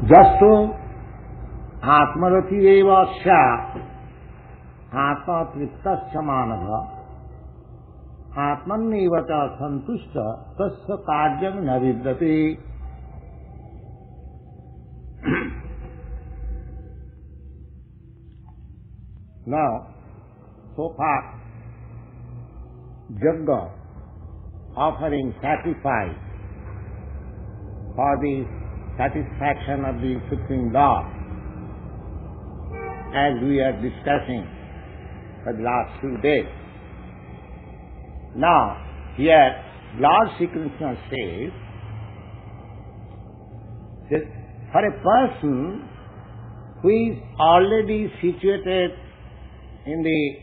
Jasto atmarati eva sya atma triptasya manava atmannevata santushta tasya karyam na vidyate. Now, so far, Yajna, offering sacrifice for the satisfaction of the Supreme Lord, as we are discussing for the last few days. Now, here, Lord Sri Krishna says that for a person who is already situated in the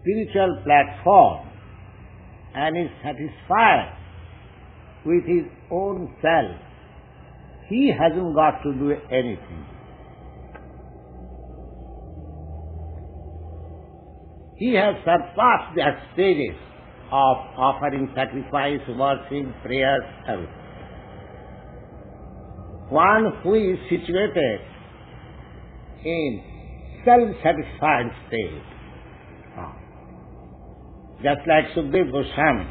spiritual platform and is satisfied with his own self, he hasn't got to do anything. He has surpassed the stages of offering sacrifice, worship, prayers, everything. One who is situated in self-satisfied state, just like Sukadeva Goswami.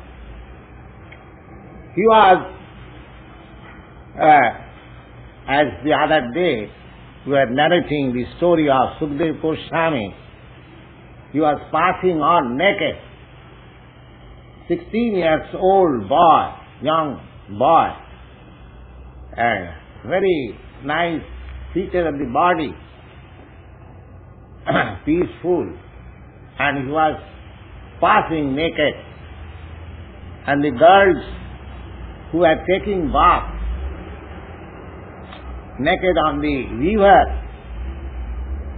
He was, as the other day we were narrating the story of Sukadeva Goswami, he was passing on naked. 16 years old boy, young boy, and very nice feature of the body, peaceful, and he was passing naked, and the girls who were taking bath naked on the river,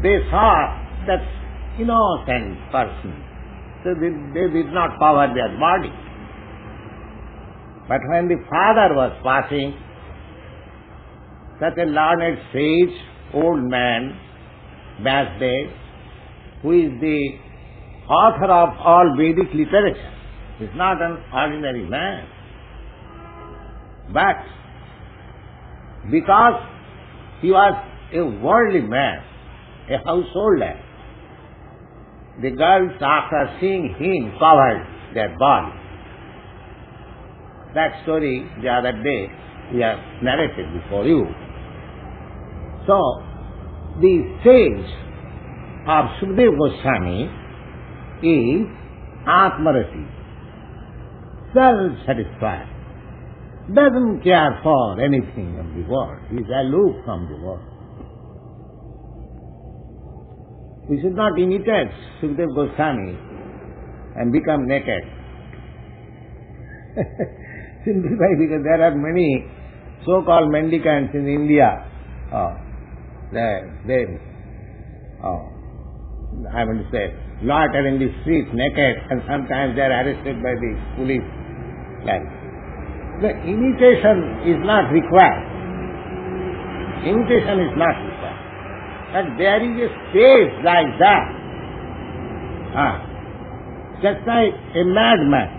they saw that innocent person, so they did not cover their body. But when the father was passing, such a learned sage, old man, Vyasdev, who is the author of all Vedic literature, is not an ordinary man. But because he was a worldly man, a householder, the girls, after seeing him, covered their body. That story the other day we have narrated before you. So, the sage of Sukadeva Goswami is Atmarati, self-satisfied, doesn't care for anything of the world, he is aloof from the world. We should not imitate Sukadeva Goswami and become naked. Simply because there are many so-called mendicants in India. I want to say, loiter in the streets naked, and sometimes they are arrested by the police. The imitation is not required. Imitation is not required. But there is a stage like that. Just like a madman.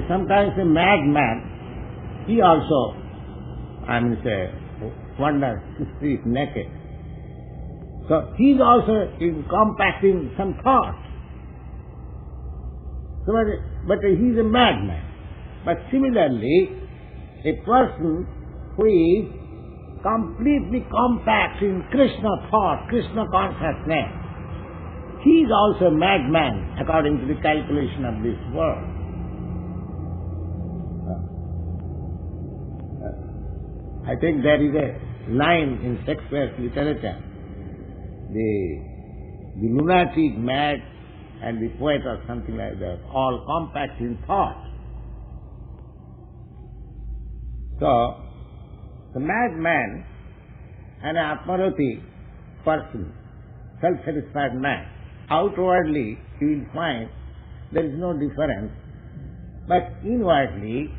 Sometimes a madman, he also, wanders the street naked. So he is also compacting some thoughts. So, but he is a madman. But similarly, a person who is completely compact in Krishna thought, Krishna consciousness, he is also a madman according to the calculation of this world. I think there is a line in Shakespeare's literature, the lunatic, mad, and the poet or something like that, all compact in thought. So, the madman and an Atmarati person, self-satisfied man, outwardly you will find there is no difference, but inwardly,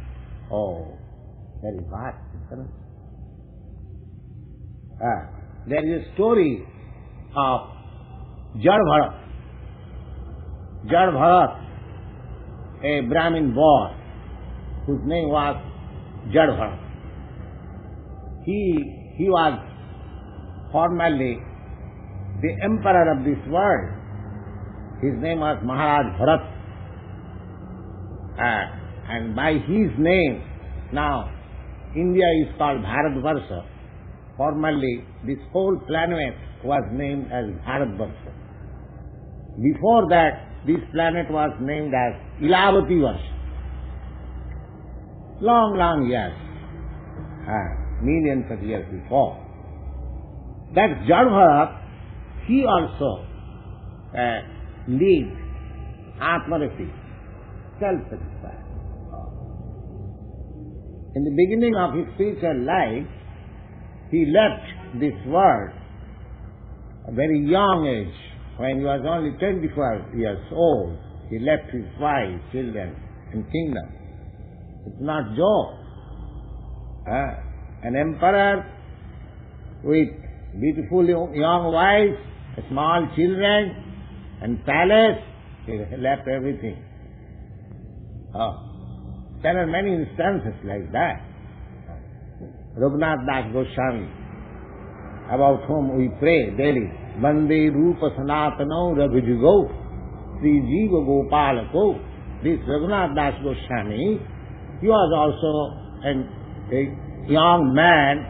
there is vast difference. There is a story of Jad Bharat. Jad Bharat, a Brahmin boy whose name was Jad Bharat. he was formerly the emperor of this world. His name was Maharaj Bharat. And by his name, now India is called Bharatvarsha. Formerly, this whole planet was named as Bharatvarsha. Before that, this planet was named as Ilavati Varsha. Long years, millions of years before. That Jadbharat, he also lived Atmarati, self-satisfied. In the beginning of his spiritual life, he left this world at a very young age. When he was only 24 years old, he left his wife, children, and kingdom. It's not joke. An emperor with beautiful young wife, small children, and palace, he left everything. There are many instances like that. Raghunath Das Goswami, about whom we pray daily, Vande Rupa Sanatano Raghujugo, Sri Jiva Gopalako. This Raghunath Das Goswami, he was also a young man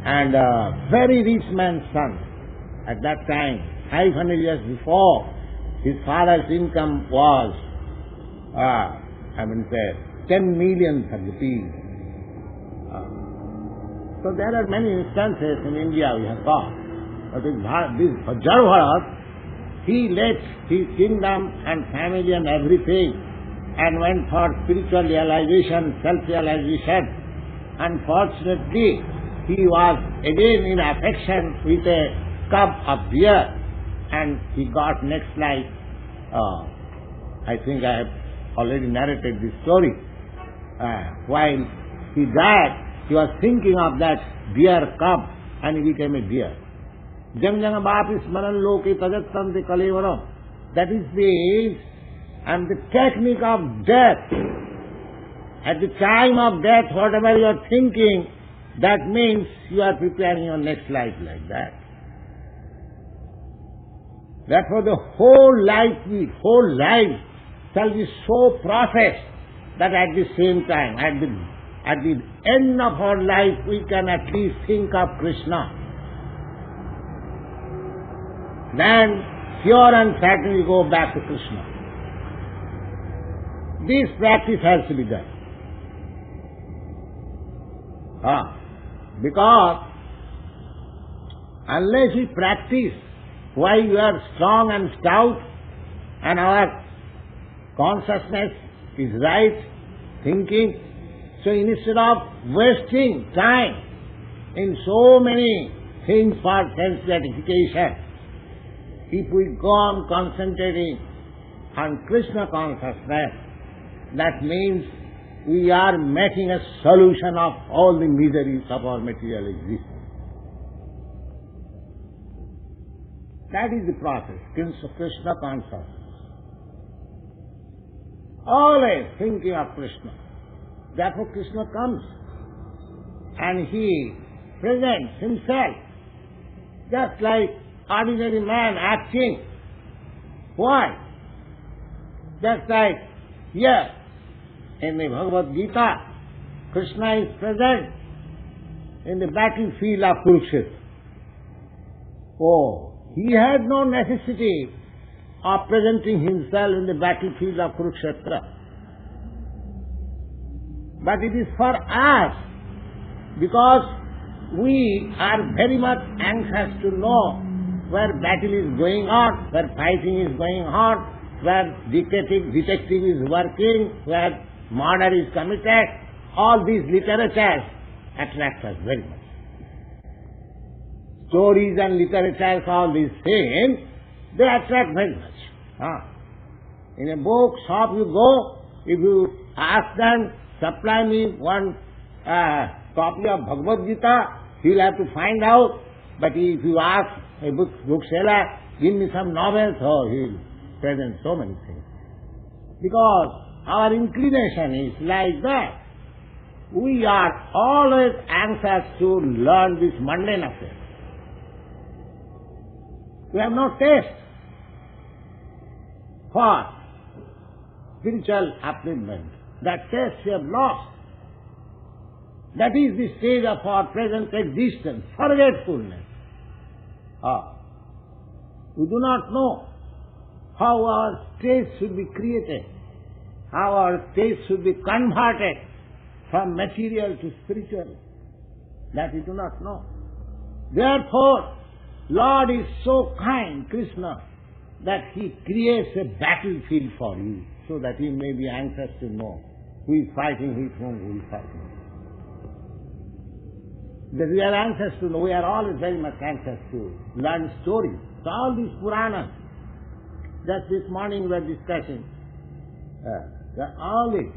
and a very rich man's son. At that time, 500 years before, his father's income was, 10 million rupees. So there are many instances in India we have got. But this Jadbharat, he left his kingdom and family and everything and went for spiritual realization, self-realization. Unfortunately, he was again in affection with a cup of beer and he got next life. I think I have already narrated this story. While he died, he was thinking of that beer cup and he became a deer. Jam jana bapi smaran loke tajattanti kalevara. That is the technique of death. At the time of death, whatever you are thinking, that means you are preparing your next life like that. Therefore the whole life shall be so processed that at the same time, at the end of our life, we can at least think of Krishna. Then pure and certainly go back to Krishna. This practice has to be done. Because unless we practice while we are strong and stout and our consciousness is right, thinking, so instead of wasting time in so many things for sense gratification, if we go on concentrating on Krishna consciousness, that means we are making a solution of all the miseries of our material existence. That is the process, Krishna consciousness. Always thinking of Krishna. Therefore Krishna comes and he presents himself just like ordinary man acting. Why? Just like here in the Bhagavad-gita, Krishna is present in the battlefield of Kurukshetra. He had no necessity of presenting himself in the battlefield of Kurukshetra. But it is for us, because we are very much anxious to know where battle is going on, where fighting is going on, where detective is working, where murder is committed. All these literatures attract us very much. Stories and literatures, all these things, they attract very much. In a book shop you go, if you ask them, supply me one copy of Bhagavad-gita, he will have to find out. But if you ask a bookseller, give me some novels, he will present so many things. Because our inclination is like that. we are always anxious to learn this mundane affairs. We have no taste for spiritual upliftment. That taste we have lost. That is the stage of our present existence, forgetfulness. We do not know how our taste should be created, how our taste should be converted from material to spiritual. That we do not know. Therefore, Lord is so kind, Krishna, that He creates a battlefield for you, so that you may be anxious to know who is fighting with whom, who is fighting. Because we are anxious to know, we are always very much anxious to learn stories. So all these Puranas, just this morning we were discussing, all these,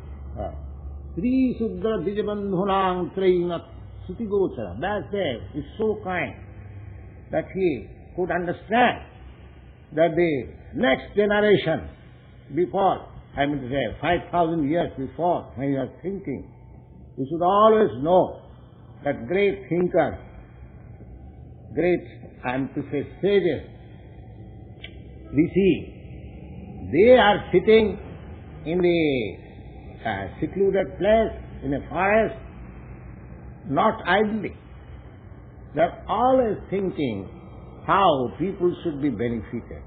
Sri Sudra Dijabandhunang Trainat Sutigochara, Vasudev is so kind that he could understand that the next generation before, 5,000 years before, when he was thinking, we should always know that great thinkers, great, sages, rishis, they are sitting in the secluded place, in a forest, not idly. They are always thinking how people should be benefited.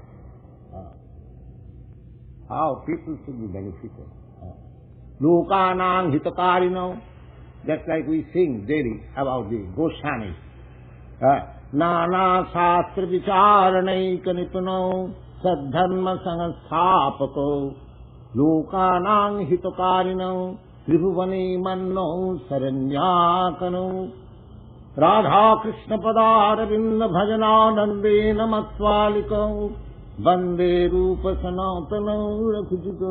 How people should be benefited. Lokanang hitakarino, just like we sing daily about the Goswamis. Nana shastra vicharanaika nipano sadharma sanghastapako lokanang hitakarino tribhuvane manno saranyakano Radha Krishna Padaravinda Bhajananande Namatvaliko Vande Rupa Sanatana Rakhujiko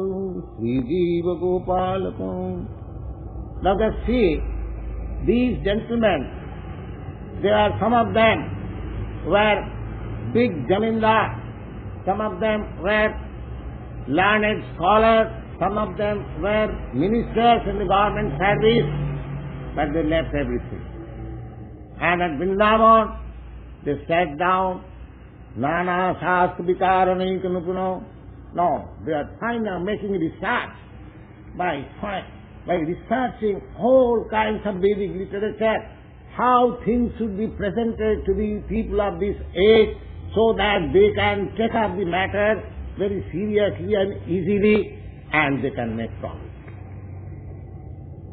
Սrīģīva-gopālako. Now just see, these gentlemen, there are some of them were big jamindar, some of them were learned scholars, some of them were ministers in the government service, but they left everything. And at Vrindavan, they sat down, Nana Shastra Vicharanika Nupuno. No, they are making research by researching whole kinds of Vedic literature, how things should be presented to the people of this age so that they can take up the matter very seriously and easily and they can make progress.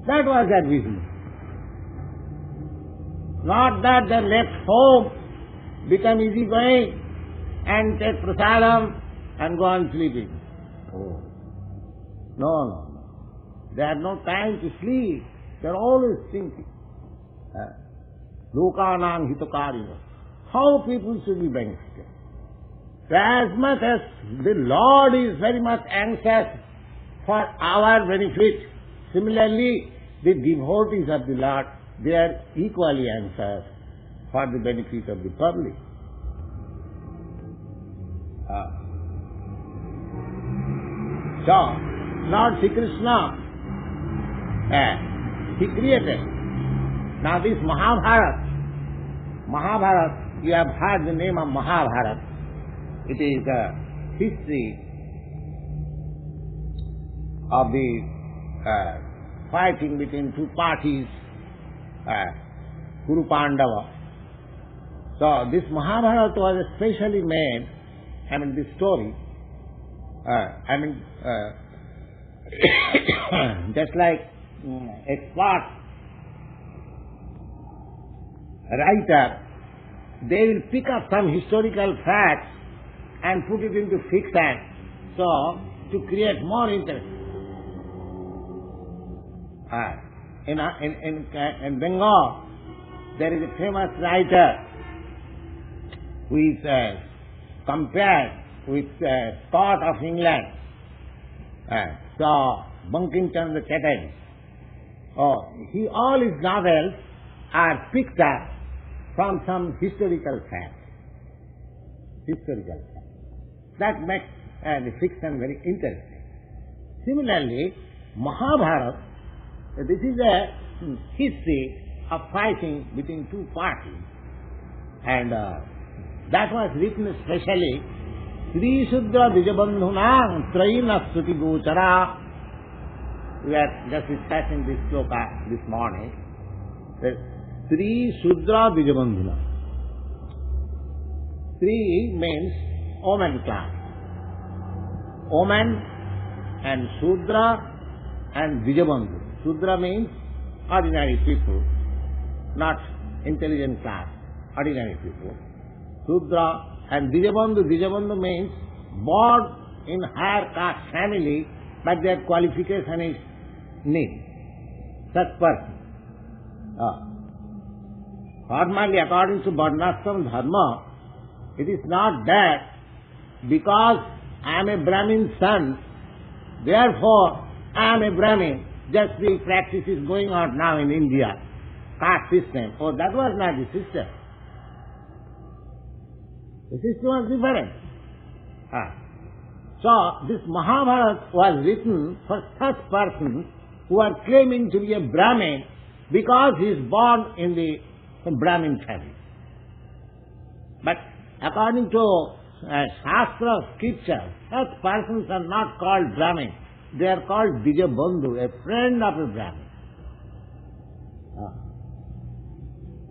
That was their vision. Not that they left home, become easygoing and take prasadam and go on sleeping. Oh. No. They have no time to sleep. They are always thinking. Lokanang hitakarino. How people should be benefited. As much as the Lord is very much anxious for our benefit, similarly the devotees of the Lord, they are equally anxious for the benefit of the public. So, Lord Sri Krishna, He created. Now this Mahabharata, you have heard the name of Mahabharata. It is the history of the fighting between two parties, Kuru Pandava. So this Mahabharata was especially made, this story, just like expert writer, they will pick up some historical facts and put it into fiction, so to create more interest. In Bengal, there is a famous writer who is compared with Scott of England. So, Bankim Chandra Chatterjee. All his novels are picked up from some historical facts. That makes the fiction very interesting. Similarly, Mahabharata, this is a history of fighting between two parties. And that was written especially Sri Shudra Dijabandhunam Trayina Stuti Gochara. We are just discussing this sloka this morning. Sri Shudra Dijabandhunam. Sri means woman class. Woman and Shudra and Dijabandhu. Shudra means ordinary people, not intelligent class, ordinary people. Shudra and Dijabandhu. Dijabandhu means born in higher caste family, but their qualification is nil. Such person. Formally, according to Varnashram Dharma, it is not that because I am a Brahmin son, therefore I am a Brahmin. Just the practice is going on now in India. Caste system. Oh, that was not the system. The system was different. So, this Mahabharata was written for such persons who are claiming to be a Brahmin because he is born in the Brahmin family. But according to Shastra, scripture, such persons are not called Brahmin. They are called Dijabandhu, a friend of a Brahmin.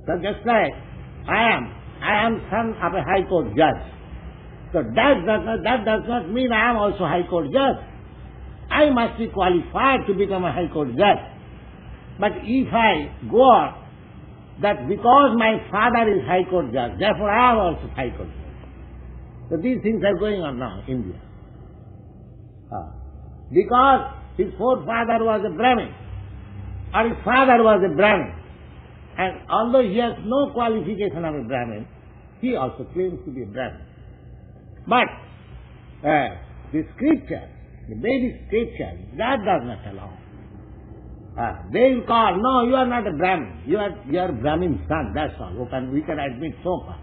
So just like I am son of a High Court judge. So that does not mean I am also High Court judge. I must be qualified to become a High Court judge. But if I go on that because my father is High Court judge, therefore I am also High Court judge. So these things are going on now in India. Because his forefather was a Brahmin, or his father was a Brahmin, and although he has no qualification of a Brahmin, he also claims to be a Brahmin. But the scripture, the Vedic scripture, that does not allow. They will call, no, you are not a Brahmin, you are a Brahmin son, that's all. We can admit so far.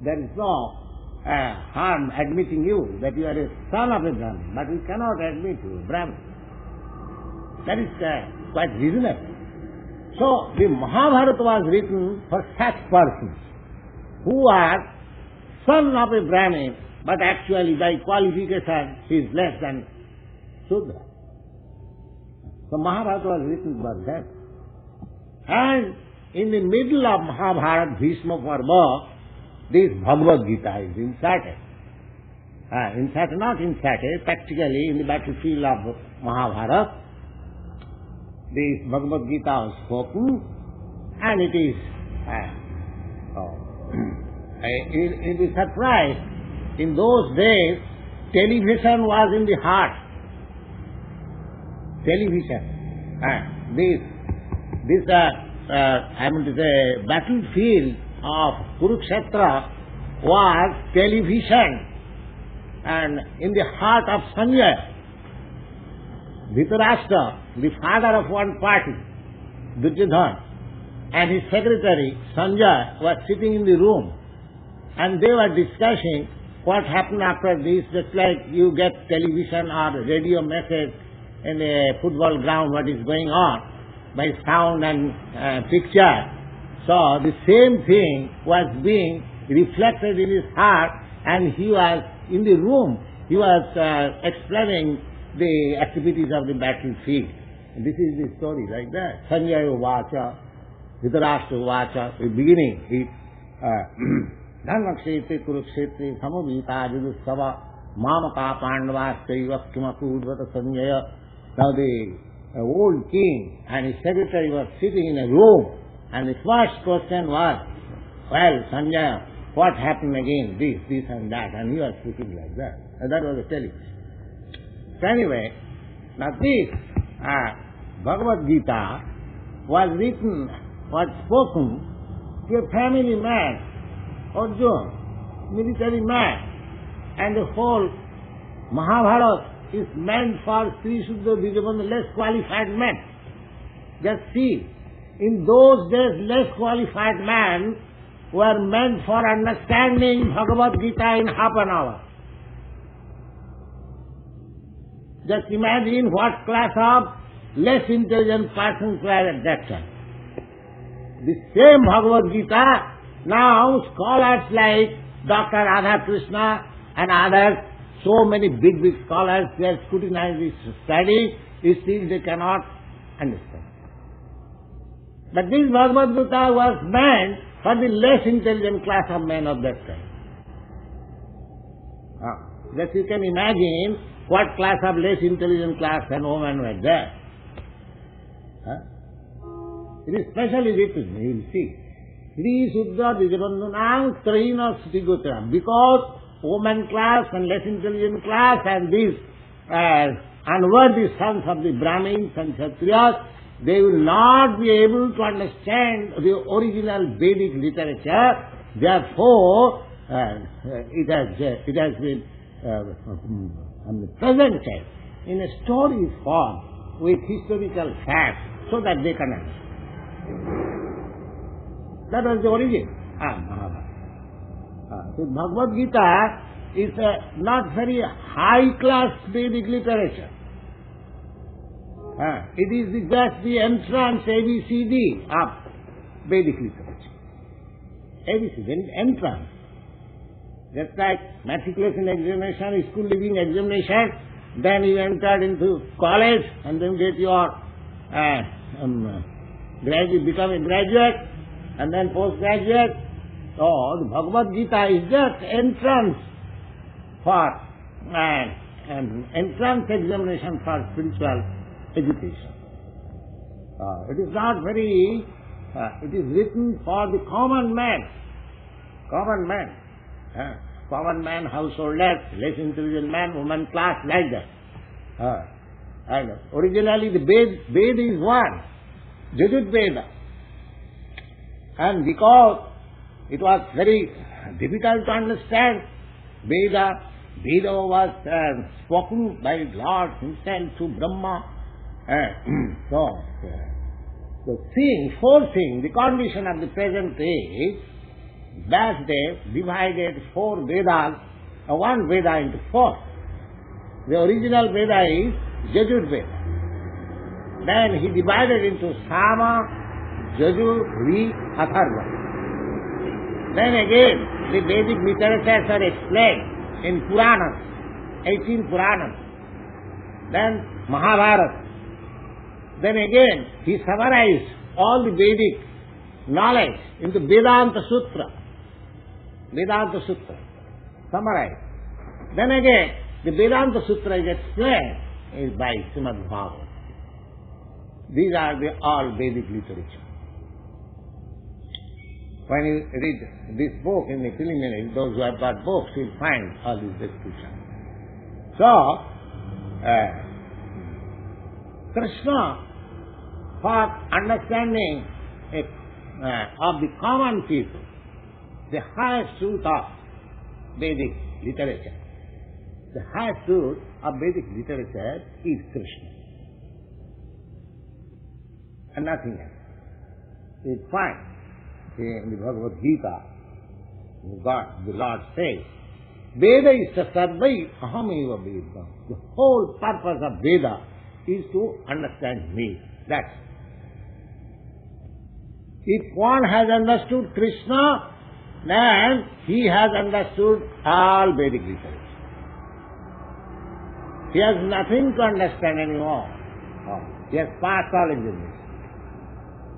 There is no harm admitting you that you are a son of a Brahmin, but we cannot admit you a Brahmin. That is quite reasonable. So, the Mahabharata was written for such persons who are son of a Brahmin, but actually by qualification he is less than Shudra. So Mahabharata was written for them. And in the middle of Mahabharata, Bhishma Parva, this Bhagavad-gita is inserted. Not inserted, practically in the battlefield of Mahabharata, this Bhagavad-gita was spoken, and it is, it is surprised. In those days, television was in the heart. Television. Battlefield of Kurukshetra was television, and in the heart of Sanjay, Dhritarashtra, the father of one party, Duryodhana, and his secretary Sanjay was sitting in the room, and they were discussing what happened after this, just like you get television or radio message in a football ground, what is going on, by sound and picture. So the same thing was being reflected in his heart, and he was in the room, he was explaining the activities of the battlefield. And this is the story like that. Sanjaya Vacha, Dhritarashtra Vacha, the beginning, he Dharmakshetre Kurukshetre Samavita Judusava Mamaka Pandavastaiva Kimapudvata Sanjaya. Now the old king and his secretary were sitting in a room, and the first question was, well, Sanjaya, what happened again? This and that, and he was speaking like that. And that was a television. So anyway, now this Bhagavad-gita was written, was spoken to a family man, Arjuna, military man, and the whole Mahabharata is meant for Sri Shuddha Dijabandhu, less qualified men. Just see, in those days less qualified men were meant for understanding Bhagavad-gita in half an hour. Just imagine what class of less intelligent persons were at that time. The same Bhagavad-gita, now scholars like Dr. Radha Krishna and others, so many big scholars, they have scrutinized this study, still they cannot understand. But this Bhagavad-gita was meant for the less intelligent class of men of that time. That you can imagine what class of less intelligent class and women were there. It is specially written, you will see. Sri Suddha Dijabandhunang Trahina Sutigotra. Because woman class and less intelligent class and these unworthy sons of the Brahmins and Kshatriyas, they will not be able to understand the original Vedic literature. Therefore, it has been presented in a story form with historical facts so that they can understand. That was the origin of Mahabharata. So Bhagavad-gita is not very high-class Vedic literature. It is just the entrance ABCD of Vedic literature. ABCD, entrance. Just like matriculation examination, school leaving examination, then you entered into college and then get your become a graduate and then postgraduate. So the Bhagavad-gita is just entrance for an entrance examination for spiritual education. It is not very, it is written for the common man. Common man, householder, less intelligent man, woman class, like that. And originally the Veda is one, Jajut Veda. And because it was very difficult to understand, Veda was spoken by Lord himself to Brahma. So foreseeing the condition of the present age, Vyasdev divided four Vedas, one Veda into four. The original Veda is Jajur Veda. Then he divided into Sama, Jajur, Ri, Atharva. Then again, the Vedic literatures are explained in Puranas, 18 Puranas. Then Mahabharata. Then again, he summarized all the Vedic knowledge into Vedanta Sutra. Vedanta Sutra, summarized. Then again, the Vedanta Sutra is explained by ЩrīmadBhāgavatam. These are the all Vedic literature. When you read this book in the preliminary, those who have got books will find all these descriptions. So, Krishna, for understanding of the common people, the highest truth of Vedic literature, the highest truth of Vedic literature is Krishna. And nothing else. You find in the Bhagavad-gita, the Lord says, Veda is sarvai ahameva Vedam. The whole purpose of Veda is to understand me. That's it. If one has understood Krishna, then he has understood all Vedic literature. He has nothing to understand anymore. He has passed all examinations.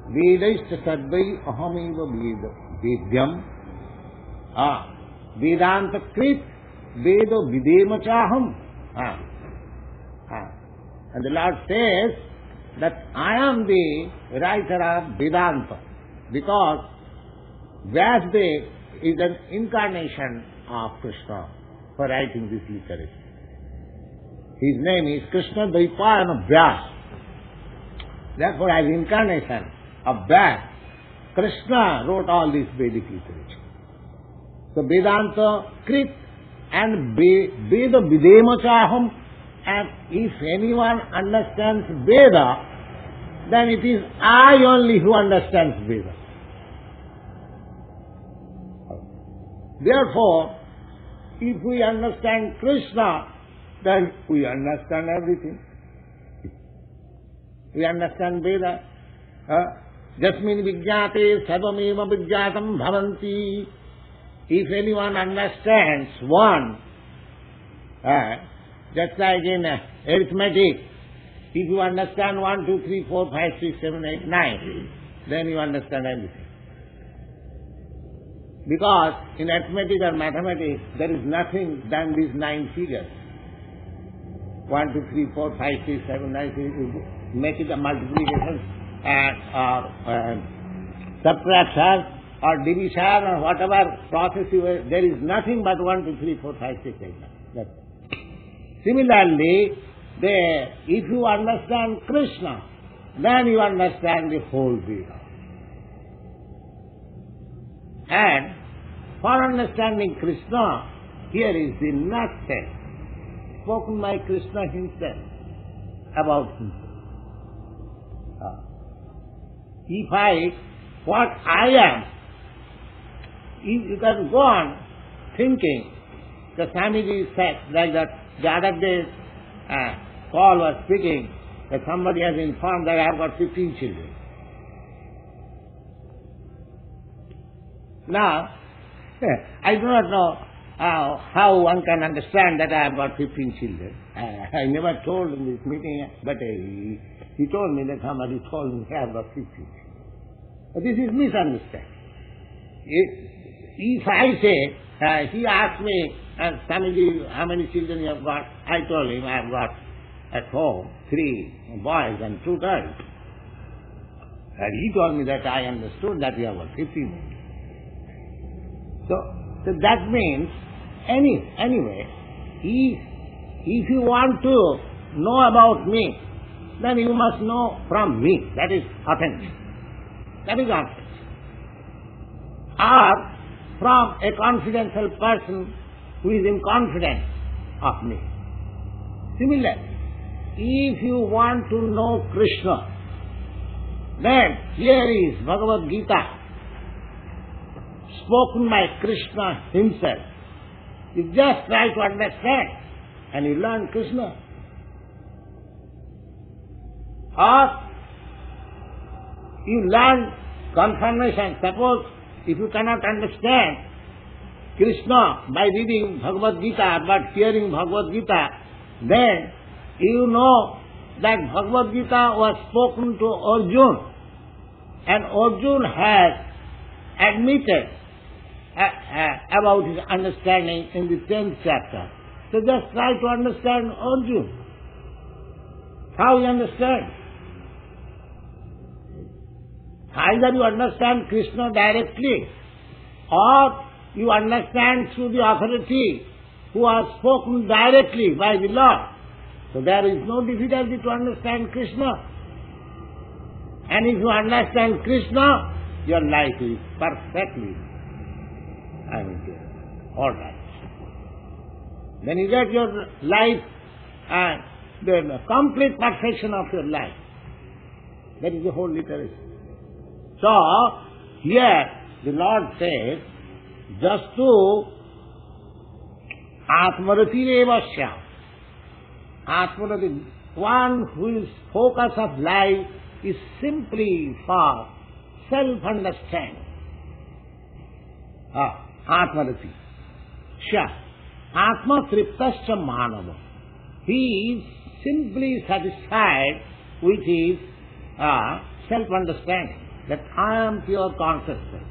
Vedaishta sadvai ahameva vedyam. Vedanta krit vedo videma chaham. And the Lord says that I am the writer of Vedanta, because Vyasdev is an incarnation of Krishna for writing this literature. His name is KṛṣṇatheSupremePersonalityofGodhead. Therefore, as incarnation of Vyas, Krishna wrote all this Vedic literature. So Vedanta Krit and Veda Videma Chaham, and if anyone understands Veda, then it is I only who understands Veda. Therefore, if we understand Krishna, then we understand everything. We understand Veda. Jasmin vijñāte sarvameva vijñātam bhavanti. If anyone understands one, just like in arithmetic, if you understand 1, 2, 3, 4, 5, 6, 7, 8, 9, then you understand everything. Because in arithmetic or mathematics, there is nothing than these 9 figures. 1, 2, 3, 4, 5, 6, 7, 9, you make it a multiplication or subtraction or division or whatever process you have, there is nothing but 1, 2, 3, 4, 5, 6, 8, 9. That's it. Similarly, if you understand Krishna, then you understand the whole Veda. And for understanding Krishna, here is the nutshell spoken by Krishna himself about himself. What I am, you can go on thinking. The Swamiji said like that the other day Paul was speaking that somebody has informed that I have got 15 children. Now, I do not know how one can understand that I have got 15 children. I never told in this meeting, but he told me that somebody told me I have got 15. But this is misunderstanding. If I say, he asked me, Swamiji, how many children you have got? I told him I have got at home 3 boys and 2 girls. And he told me that I understood that you have got 15. So that means, anyway, if you want to know about me, then you must know from me. That is authentic. That is authentic. Or from a confidential person who is in confidence of me. Similarly, if you want to know Krishna, then here is Bhagavad-gīta, spoken by Krishna himself. You just try to understand and you learn Krishna. Or you learn confirmation. Suppose if you cannot understand Krishna by reading Bhagavad-gīta but hearing Bhagavad-gīta, then you know that Bhagavad-gīta was spoken to Arjuna, and Arjuna has admitted about his understanding in the 10th chapter. So just try to understand Arjuna. How you understand? Either you understand Krishna directly, or you understand through the authority who has spoken directly by the Lord. So there is no difficulty to understand Krishna. And if you understand Krishna, your life is perfectly all right. Then you get your life and the complete perfection of your life. That is the whole literature. So, here the Lord says, Jastu Atmaratirevasya. Atmarati, one whose focus of life is simply for self-understanding. Atmarati. Sha. Atma triptascha manava. He is simply satisfied with his self-understanding, that I am pure consciousness.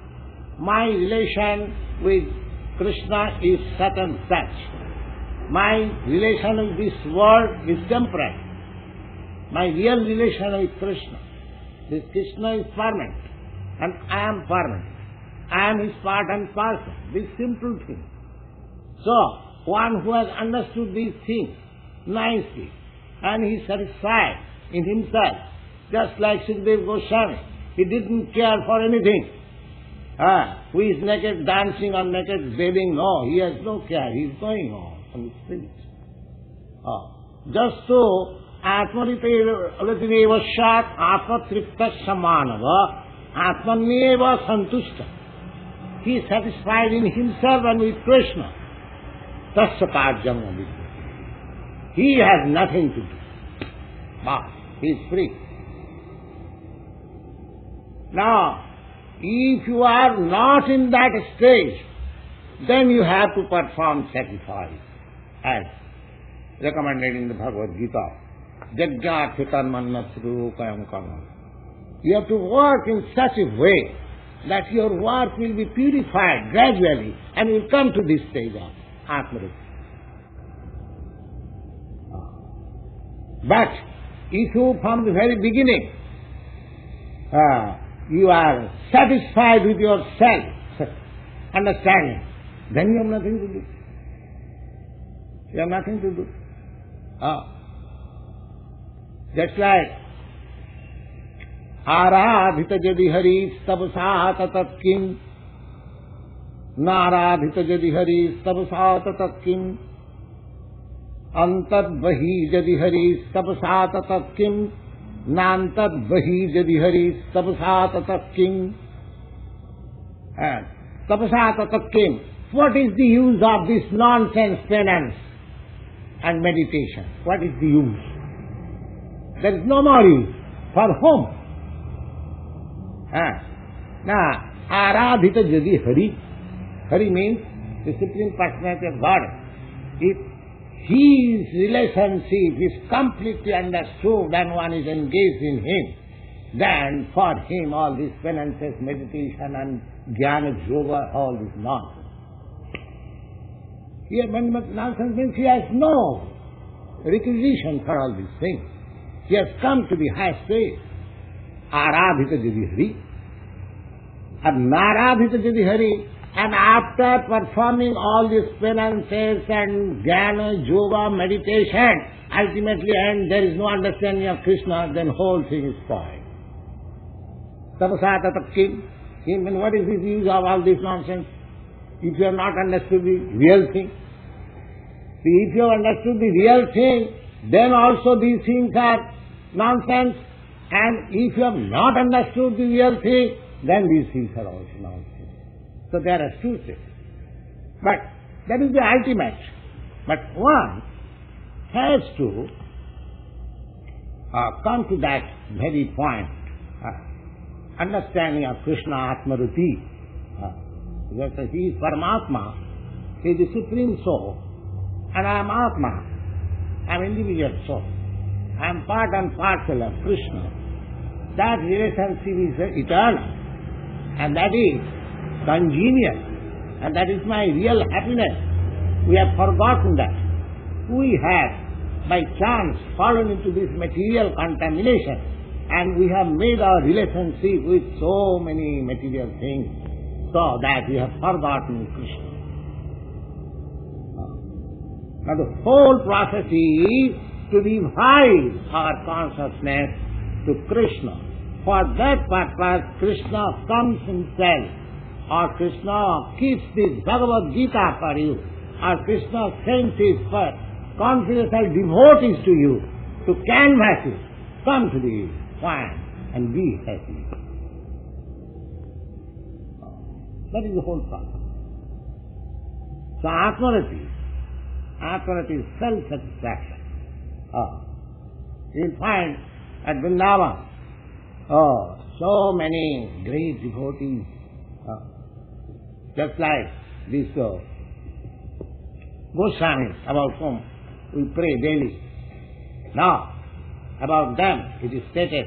My relation with Krishna is such and such. My relation with this world is temporary. My real relation with Krishna. This Krishna is permanent, and I am permanent. I am his part and parcel. This simple thing. So, one who has understood these things nicely, and he is satisfied in himself, just like Sukadeva Goswami. He didn't care for anything. Who is naked dancing or naked bathing? No, he has no care. He is going on the streets. Just so, Atmarita Shat Atmatripta Samanava Atmaneva Santushta. He is satisfied in himself and with Krishna. Tasya Karjam Abhidhyate. He has nothing to do. He is free. Now, if you are not in that stage, then you have to perform sacrifice, as recommended in the Bhagavad-gita. Yajñāthikarmanasrūpayam. You have to work in such a way that your work will be purified gradually and will come to this stage of Atmariti. But if you from the very beginning you are satisfied with yourself, understanding, then you have nothing to do. You have nothing to do. Just like Aradhita jadi hari tabasa tatat kim, Naradhita jadi hari tabasa tatat kim, Antad bahi jadi hari tabasa tatat kim, Nantad bahi jadi hari tabasa tatat kim. Tapasa tatat kim. What is the use of this nonsense penance and meditation? What is the use? There is no more use. For whom? Now, Aradhita jadi Hari. Hari means the Supreme Personality of God. If His relationship is completely understood and one is engaged in Him, then for him all these penances, meditation and jnana, yoga, all this nonsense. Here nonsense means he has no requisition for all these things. He has come to the highest stage. Aradhita jadi Hari. And Naradhita jadi Hari. And after performing all these penances and jnana, yoga, meditation, ultimately and there is no understanding of Krishna, then whole thing is spoiled. Tapasa tatat kim. Then what is the use of all this nonsense? If you have not understood the real thing. See, if you have understood the real thing, then also these things are nonsense. And if you have not understood the real thing, then these things are also nonsense. So there are two things. But that is the ultimate. But one has to come to that very point. Understanding of Krishna Atmariti. Because he is Paramatma, he is the Supreme Soul, and I am Atma, I am individual soul. I am part and parcel of Krishna. That relationship is eternal, and that is congenial, and that is my real happiness. We have forgotten that. We have, by chance, fallen into this material contamination, and we have made our relationship with so many material things, so that we have forgotten Krishna. Now the whole process is to revive our consciousness to Krishna. For that purpose, Krishna comes himself, or Krishna keeps this Bhagavad-gita for you, or Krishna sends his confidential devotees to you, to canvass you. Come to the point and be happy. That is the whole process. So Atmarati is self-satisfaction. You'll find at Vrindavan, so many great devotees, just like these Goswamis, about whom we pray daily. Now, about them it is stated,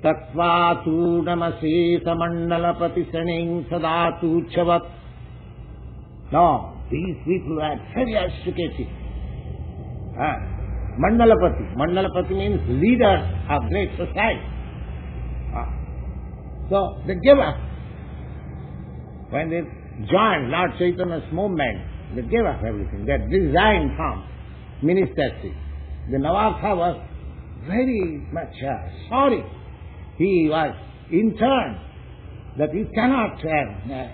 Tattvātu namasi samandalapati saning sadātu chavat. No, these people are very ascetics. Mandalapati means leaders of great society. So they give up. When they joined Lord Chaitanya's movement, they gave up everything. They resigned from ministership. The Nawab was very much sorry. He was interned that you cannot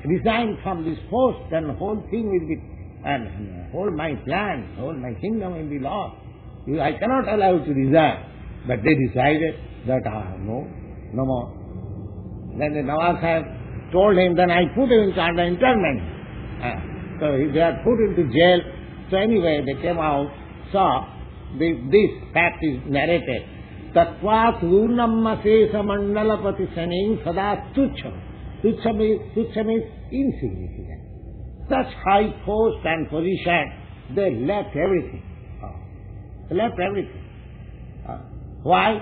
resign from this post, then the whole thing will be, and whole my plan, whole my kingdom will be lost. I cannot allow you to resign. But they decided that, no more. Then the Nawab Sahib told him, then I put him under internment. So they are put into jail. So anyway, they came out, saw this fact is narrated Tattva Surnamma Sesa Mandalapati Saning Sada Tucham. Tucham is insignificant. Such high post and position, they left everything. They left everything. Why?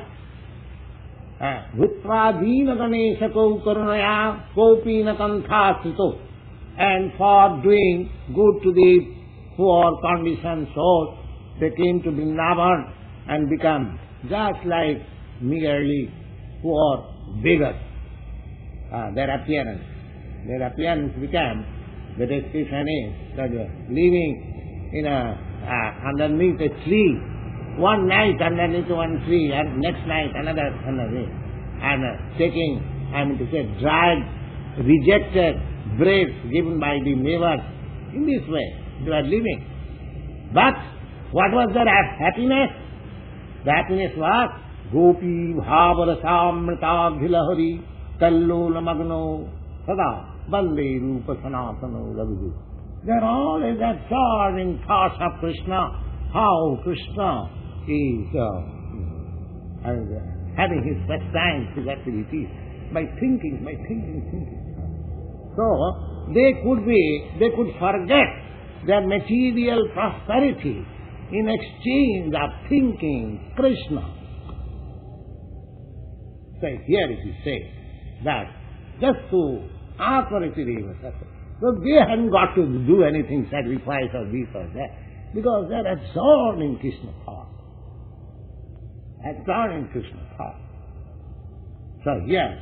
Bhutva Ganesha Karunaya Kopina Kanthasito. And for doing good to the poor conditioned souls, they came to Vrindavan and become just like merely poor beggars. Their appearance became, the description is that living in underneath a tree, one night underneath one tree, and next night another underneath, and taking, dried, rejected bread given by the neighbors. In this way, they were living. But what was their happiness? The happiness was Gopi Bhagavad-gītāAsItIs Bhilahari Kallola Magno Sada Bande Rupa Sanatano Ravidu. They are always absorbed in thoughts of Krishna, how Krishna is having his pastimes, his activities, by thinking. So they could forget their material prosperity in exchange of thinking Krishna. So here it is said that just to Atmariti. So they hadn't got to do anything, sacrifice or this or that, because they are absorbed in Krishna thought. Absorbed in Krishna thought. So here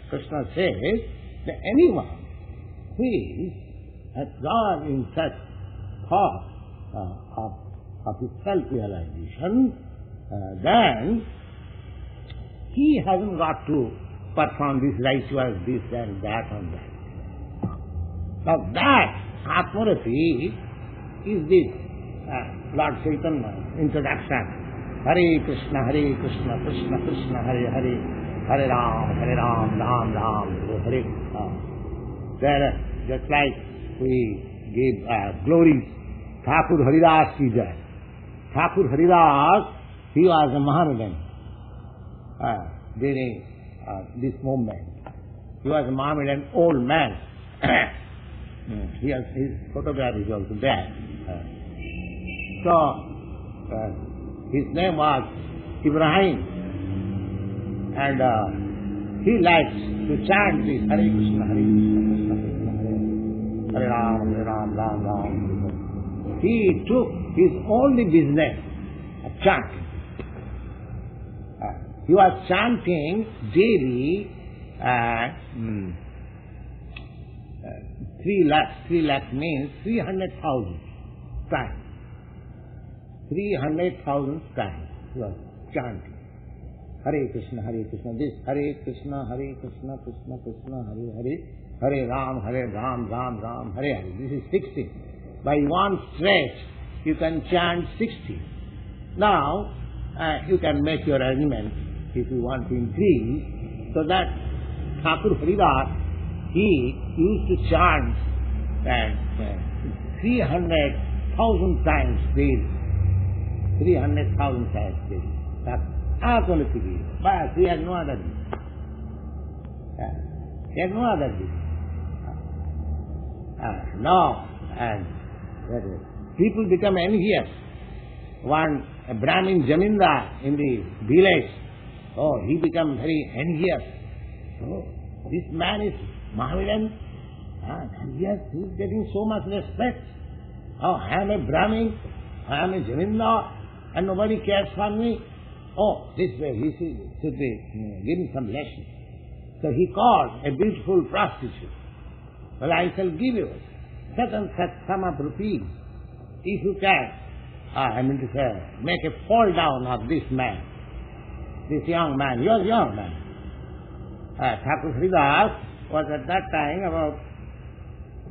Krishna says that anyone who is absorbed in such thought of his self-realization, then he hasn't got to perform this ritual, this and that and that. Now that Atmarati is this Lord Chaitanya's introduction. Hare Krishna, Krishna Krishna, Hare Hare, Hare Ram, Ram Ram, Hare Krishna. There, just like we give glories, Thakur Haridas ki jai. Thakur Haridas, he was a Mohammedan during this movement. He was a Mohammedan old man. His photograph is also there. So, his name was Ibrahim, and he likes to chant this Hare Krishna, Hare Krishna, Krishna Krishna, Hare Ram, Ram Ram. He took his only business of chanting. He was chanting daily 3 lakhs means 300,000 times. 300,000 times he was chanting. Hare Krishna, this Hare Krishna, Krishna Krishna, Hare Hare, Hare Ram, Ram Ram, Hare Hare. This is 60. By one stretch, you can chant 60. Now, you can make your arrangement if you want to increase, so that Thakur Haridas, he used to chant 300,000 times daily. 300,000 times daily. That's Atmanati. But he has no other business. He has no other business. No, and people become envious. One a Brahmin Jamindar in the village, he becomes very envious. This man is Mohammedan, and he is getting so much respect. I am a Brahmin, I am a Jamindar, and nobody cares for me. This way he should be giving some lesson. So he called a beautiful prostitute. Well, I shall give you such and such sum of rupees if you can, make a fall down of this man, this young man. You are young man. Thakur Haridas was at that time about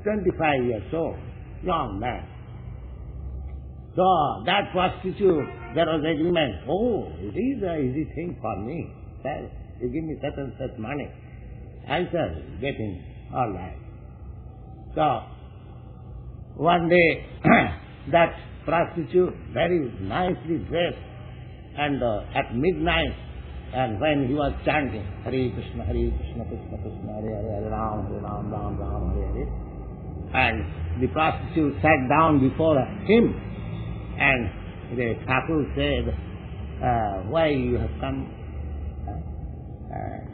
25 years old, young man. So that prostitute, there was agreement. It is an easy thing for me. You give me such and such money, I shall get in. All right. So one day, that prostitute, very nicely dressed, and at midnight And when he was chanting, Hare Krishna, Krishna Krishna, Hare Hare, Hare Ram, Ram Ram, Hare Hare, and the prostitute sat down before him, and the Thakur said, why you have come?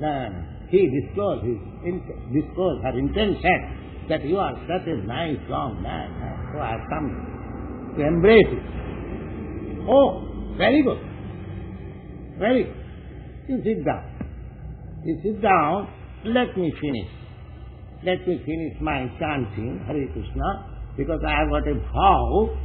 Then he disclosed her intention, that you are such a nice young man, so I have come to embrace it. Oh, very good. Very good. You sit down. You sit down, let me finish. Let me finish my chanting, Hare Krishna, because I have got a vow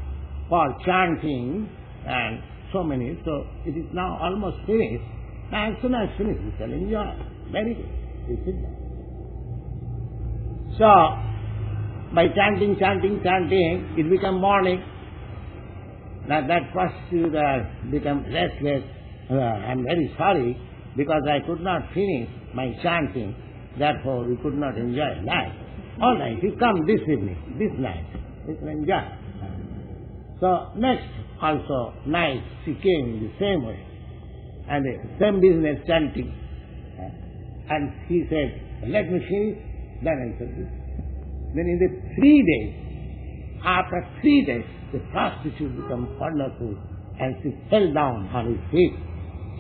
for chanting and so many, so it is now almost finished. Now as soon as finished, you shall enjoy. Very good. You sit down. So, by chanting, it became morning. Now that prostitute became restless. I am very sorry, because I could not finish my chanting, therefore we could not enjoy life. All right, you come this evening, this night, you can enjoy. So next also night she came in the same way, and the same business chanting. And he said, let me finish, then I said this. Then in the 3 days, after 3 days, the prostitute became wonderful, and she fell down on his feet.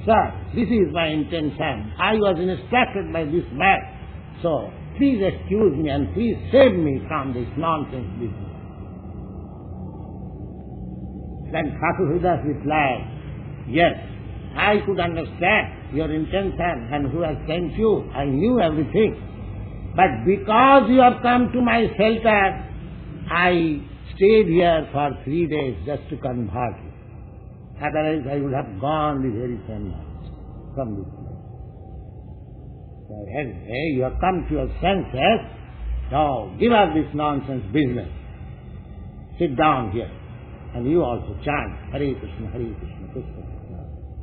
Sir, this is my intention. I was instructed by this man. So, please excuse me and please save me from this nonsense business. Then Thakur Hridas replied, yes, I could understand your intention and who has sent you. I knew everything. But because you have come to my shelter, I stayed here for 3 days just to convert you. Otherwise I would have gone the very same night from this place. So anyway, you have come to your senses. Now give up this nonsense business. Sit down here. And you also chant Hare Krishna, Krishna Krishna.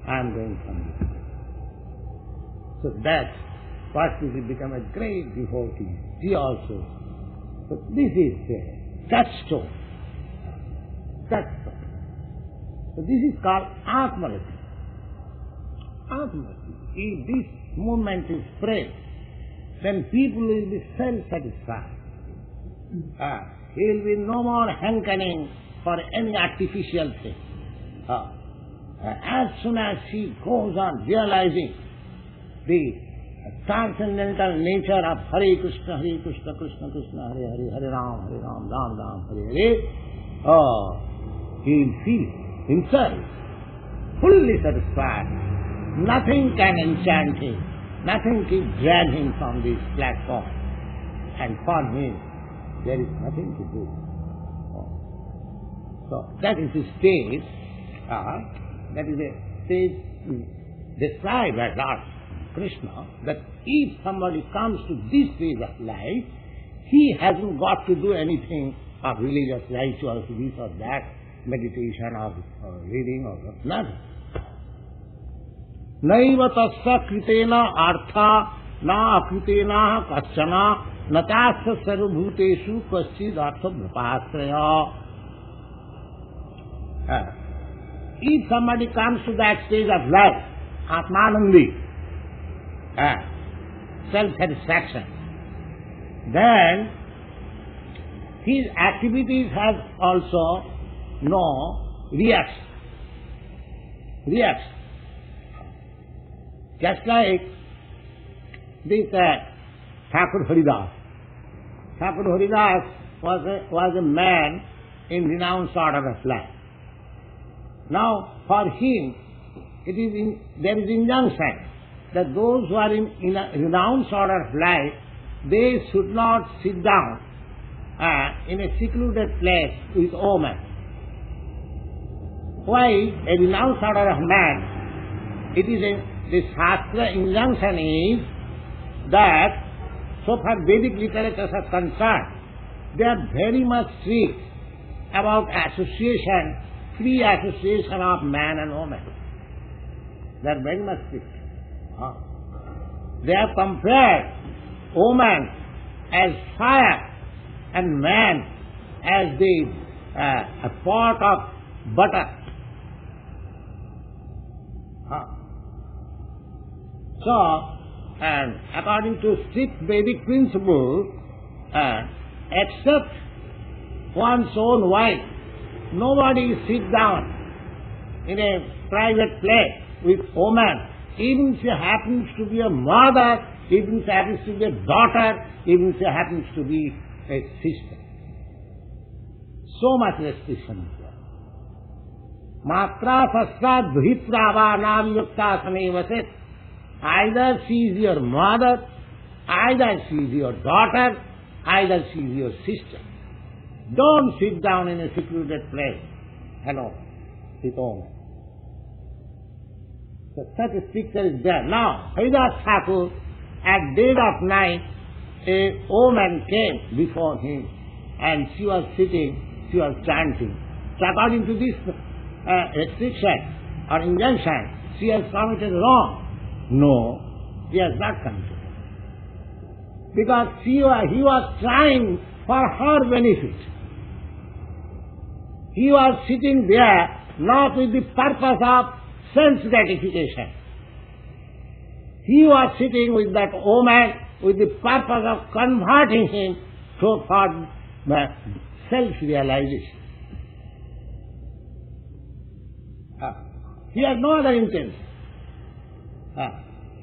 I am going from this place. So that prostitute become a great devotee. He also. So this is the touchstone. Touchstone. So this is called Atmarati. Atmarati. If this movement is spread, then people will be self-satisfied. There will be no more hankering for any artificial thing. As soon as she goes on realizing the transcendental nature of Hare Krishna, Krishna Krishna, Hare Hare, Hare Ram, Ram Ram, Hare Hare, he will feel himself fully satisfied. Nothing can enchant him. Nothing can drag him from this platform. And for him, there is nothing to do. So that is the stage, that is a stage described by Lord Krishna, that if somebody comes to this phase of life, he hasn't got to do anything of religious rituals, this or that, meditation or reading or nothing. Naiva tasya kritena artha na akritena kachana natasya sarvabhuteshu kaschid artha bhapasraya. If somebody comes to that stage of life, Atmanandi, self-satisfaction, then his activities have also no reaction. Just like this Thakur Haridas. Thakur Haridas was a man in renounced order of life. Now, for him, there is injunction that those who are in a renounced order of life, they should not sit down in a secluded place with women. Why? A renounced order of man, the Shastra injunction is that, so far Vedic literatures are concerned, they are very much strict about association, free association of man and woman. They are very much strict. They have compared woman as fire and man as a pot of butter. So, and according to strict Vedic principle, except one's own wife, nobody sits down in a private place with woman, even if she happens to be a mother, even if she happens to be a daughter, even if she happens to be a sister. So much restriction is there. Matra sasra dhuhitrava naviyukta samevasit. Either she is your mother, either she is your daughter, either she is your sister. Don't sit down in a secluded place alone with woman. So such a picture is there. Now, Haridas Thakur, at dead of night, a woman came before him and she was sitting, she was chanting. So according to this restriction or injunction, she has committed wrong. No, he has not committed. Because he was trying for her benefit. He was sitting there not with the purpose of sense gratification. He was sitting with that woman with the purpose of converting him for self-realization. He had no other intention.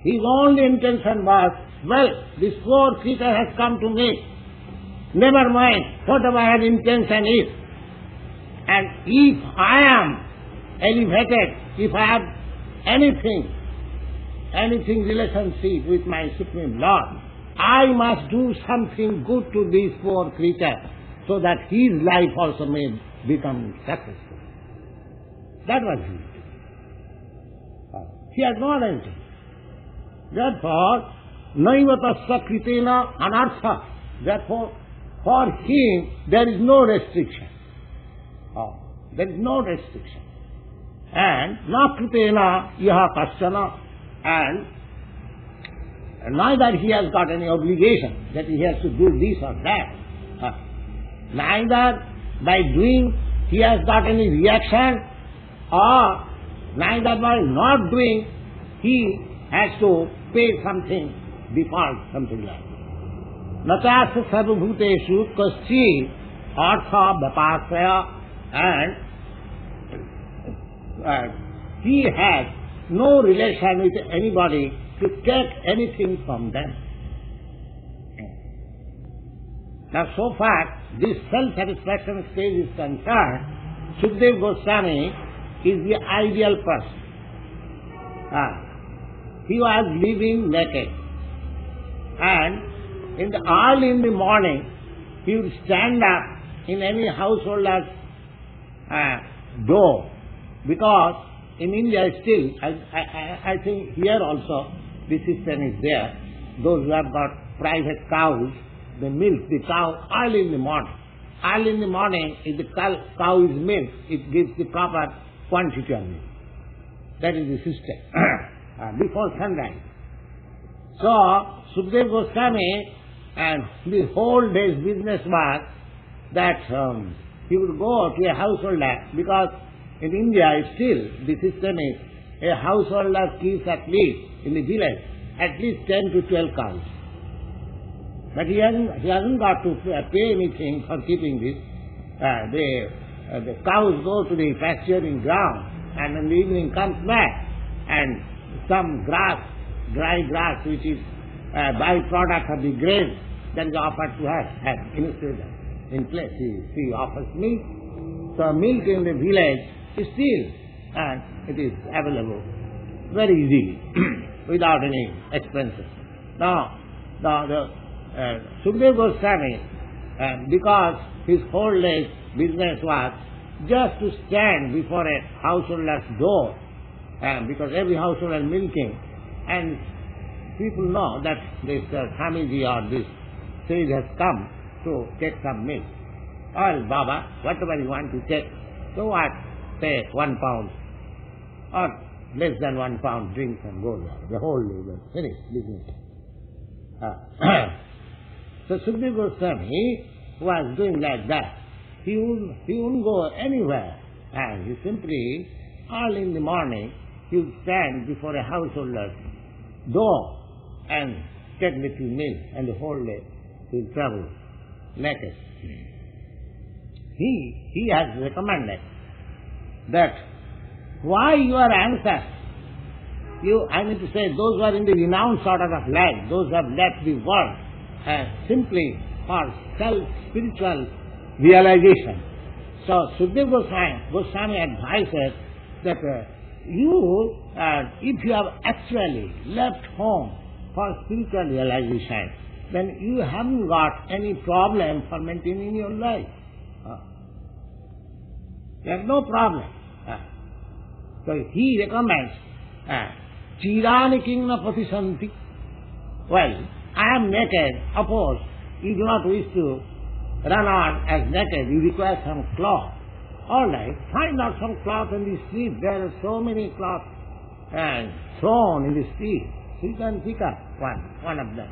His only intention was, well, this poor creature has come to me. Never mind whatever his intention is. And if I am elevated, if I have anything relationship with my Supreme Lord, I must do something good to this poor creature so that his life also may become successful. That was his. He has no other intention. Therefore, naiva tasya kritena anartha. Therefore, for him there is no restriction. There is no restriction. And na kritena iha kasyana, and neither he has got any obligation that he has to do this or that. Neither by doing he has got any reaction, or neither by not doing he has to pay something, default, something like that. Natasya sarvabhuteshu kaschi artha vyapasaya, and he has no relation with anybody to take anything from them. Now, so far, this self-satisfaction stage is concerned, Sukadeva Goswami is the ideal person. He was living naked, and early in the morning, he would stand up in any householder's door, because in India still, I think here also, the system is there. Those who have got private cows, they milk the cow early in the morning. Early in the morning, if the cow is milked, it gives the proper quantity of milk. That is the system, before sunrise. So, Sukadeva Goswami, and the whole day's business was that he would go to a householder, because in India still the system is a householder keeps at least, in the village, at least 10 to 12 cows. But he hasn't got to pay anything for keeping this. The cows go to the pasturing ground, and in the evening comes back, and some grass, dry grass, which is a byproduct of the grain, that is offered to her in place. She offers milk. So milk in the village is still, and it is available very easily, without any expenses. Now, the Sukadeva Goswami, because his whole day's business was just to stand before a householder's door, because every householder is milking, and people know that this Swamiji or this sage has come to take some milk. Or Baba, whatever you want to take, so what? Say 1 pound, or less than 1 pound, drink and go there. The whole day was finished business. So Sukadeva Goswami was doing like that. He wouldn't go anywhere, and he simply, early in the morning, he would stand before a householder door and take little milk, and the whole day he will travel naked. He has recommended that why your ancestors, I mean to say, those who are in the renounced order of life, those who have left the world simply for spiritual realization. So Sukadeva Goswami advises that you, if you have actually left home for spiritual realization, then you haven't got any problem for maintaining your life. There is no problem. So he recommends Chirani kingna patisanti. Well, I am naked. Of course, you do not wish to run on as naked. You require some cloth. All right, find out some cloth in the street. There are so many cloths thrown in the street. So you can pick up one of them.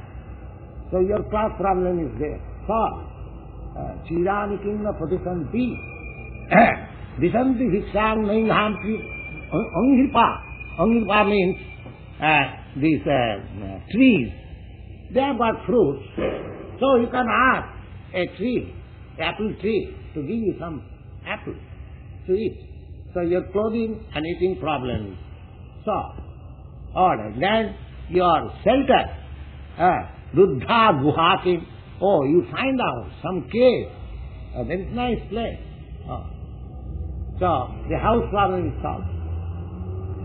So your cloth problem is there. Solved. Chirani kingna patisanti. Disanti hiksam nainhampi anghipa. Anghipa means these trees. They have got fruits. So you can ask a tree, apple tree, to give you some apple to eat. So your clothing and eating problem is solved. Alright, then your shelter, Ruddha Guhakim. Oh, you find out some cave, a very nice place. So the house problem is solved.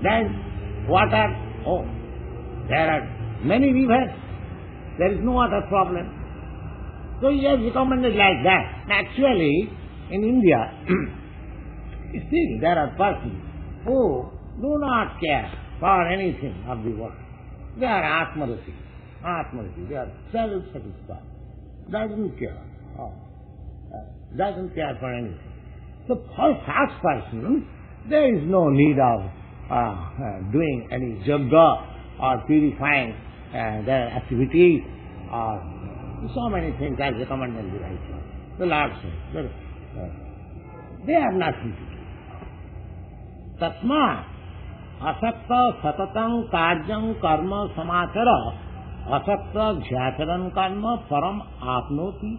Then water, there are many rivers, there is no water problem. So he has recommended like that. Actually, in India, still there are persons who do not care for anything of the world. They are Atmarati. They are self-satisfied. Doesn't care. Doesn't care for anything. So for such person, there is no need of doing any yoga or purifying their activities or so many things as recommended in the right way. The Lord says, they have nothing to do. Tasma asakta satatam karyam karma samachara asakta jhyacharan karma param apnoti.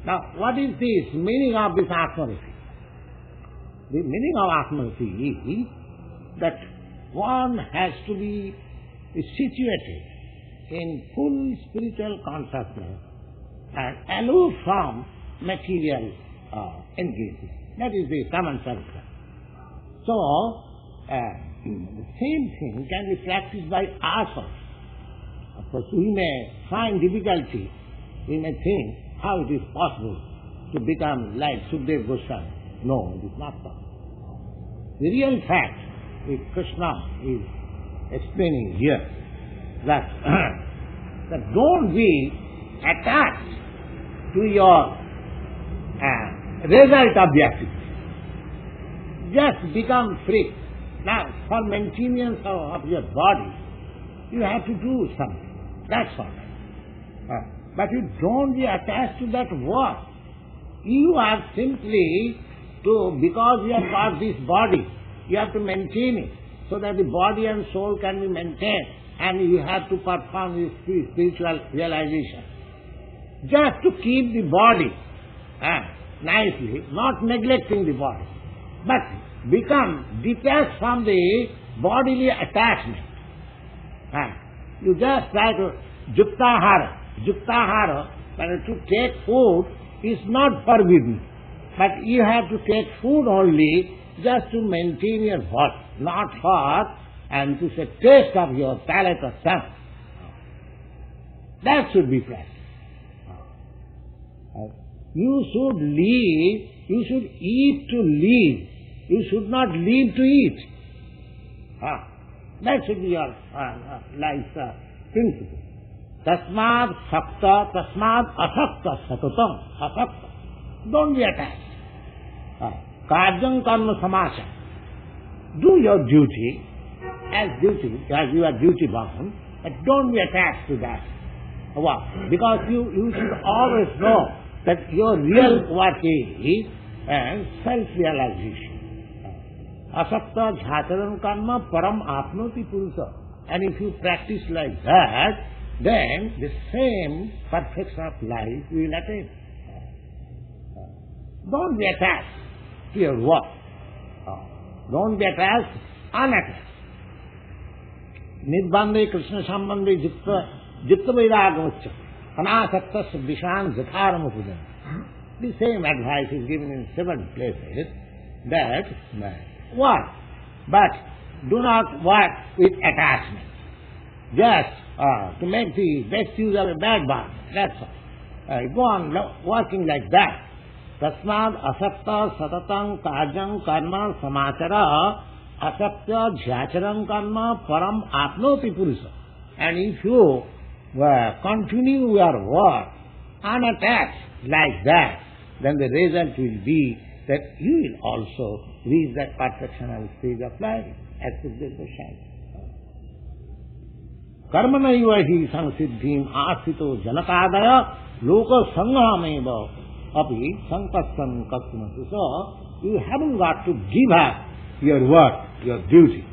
Now, what is this meaning of this Atmarati? The meaning of Atmarati is that one has to be situated in full spiritual consciousness and aloof from material engagement. That is the common sense. So, the same thing can be practiced by ourselves. Of course, we may find difficulty, we may think how it is possible to become like Sukadeva Goswami. No, it is not possible. The real fact is Krishna is explaining here that don't be attached to your result objective. Just become free. Now, for maintenance of your body, you have to do something. That's all. But you don't be attached to that work. You are simply because you have got this body, you have to maintain it so that the body and soul can be maintained, and you have to perform this spiritual realization. Just to keep the body nicely, not neglecting the body, but become detached from the bodily attachment. You just try to Juktahara. Juktahara, to take food is not forbidden, but you have to take food only just to maintain your body, not for and to say taste of your palate or tongue. That should be practiced. You should live, you should eat to live. You should not live to eat. That should be your life principle. Tasmad sakta, tasmad asakta satatam. Asakta. Don't be attached. Karyam karma samasha. Do your duty as you are duty bound, but don't be attached to that. Why? Because you should always know that your real work is self-realization. Asakta jhacharan karma param apnoti purusha. And if you practice like that, then the same perfection of life you will attain. Don't be attached to your work. Don't be attached, unattached. Nirbandhe Krishna Sambandhe Jitta Vairagavaccha Anasaktas Vishan Zatharamupudam. The same advice is given in 7 places that work, but do not work with attachment. Just to make the best use of a bad bond. That's all. Go on working like that. Tasmad asakta satatang kajang karma samachara asakta jhacharam karma param apnoti purusha. And if you continue your work unattached like that, then the result will be that you will also reach that perfectional stage of life as the shine. Karmanaiva hi samsiddhim asito janakadaya loka sanghameva api sankastam kastamasi. So, you haven't got to give up your work, your duty.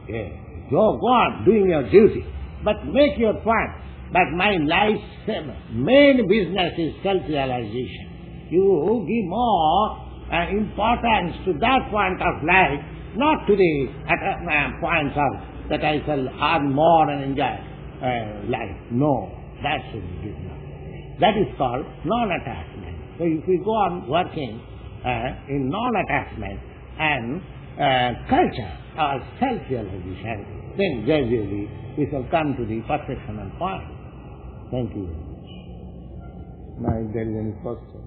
Yeah. Go on doing your duty, but make your point. But my life's main business is self-realization. You give more importance to that point of life, not to the points of that I shall earn more and enjoy life. No, that should be given up. That is called non-attachment. So if we go on working in non-attachment and culture or self-realization, then gradually we shall come to the perfectional point. Thank you very much. Now if there is any question.